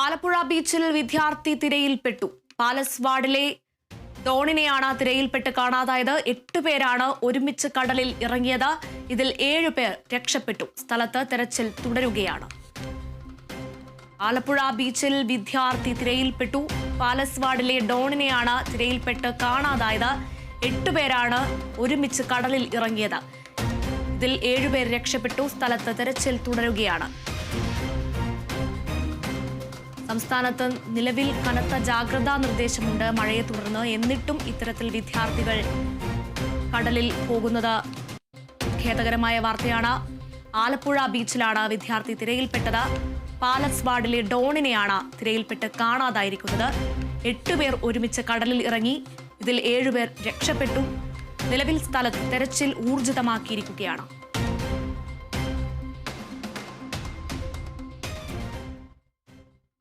ആലപ്പുഴ ബീച്ചിൽ വിദ്യാർത്ഥി തിരയിൽപ്പെട്ടു. പാലസ് വാർഡിലെ ഡോണിനെയാണ് തിരയിൽപ്പെട്ട് കാണാതായത്. 8 പേരാണ് ഒരുമിച്ച് കടലിൽ ഇറങ്ങിയത്. ഇതിൽ 7 പേർ രക്ഷപ്പെട്ടു. സ്ഥലത്ത് തെരച്ചിൽ തുടരുകയാണ്. ആലപ്പുഴ ബീച്ചിൽ വിദ്യാർത്ഥി തിരയിൽപ്പെട്ടു. പാലസ് വാർഡിലെ ഡോണിനെയാണ് തിരയിൽപ്പെട്ട് കാണാതായത്. 8 പേരാണ് ഒരുമിച്ച് കടലിൽ ഇറങ്ങിയത്. ഇതിൽ 7 പേർ രക്ഷപ്പെട്ടു. സ്ഥലത്ത് തെരച്ചിൽ തുടരുകയാണ്. സംസ്ഥാനത്ത് നിലവിൽ കനത്ത ജാഗ്രതാ നിർദ്ദേശമുണ്ട് മഴയെ തുടർന്ന്. എന്നിട്ടും ഇത്തരത്തിൽ വിദ്യാർത്ഥികൾ കടലിൽ പോകുന്നത് ഖേദകരമായ വാർത്തയാണ്. ആലപ്പുഴ ബീച്ചിലാണ് വിദ്യാർത്ഥി തിരയിൽപ്പെട്ടത്. പാലസ് വാർഡിലെ ഡോണിനെയാണ് തിരയിൽപ്പെട്ട് കാണാതായിരിക്കുന്നത്. 8 പേർ ഒരുമിച്ച് കടലിൽ ഇറങ്ങി. ഇതിൽ 7 പേർ രക്ഷപ്പെട്ടു. നിലവിൽ സ്ഥലത്ത് തെരച്ചിൽ ഊർജിതമാക്കിയിരിക്കുകയാണ്.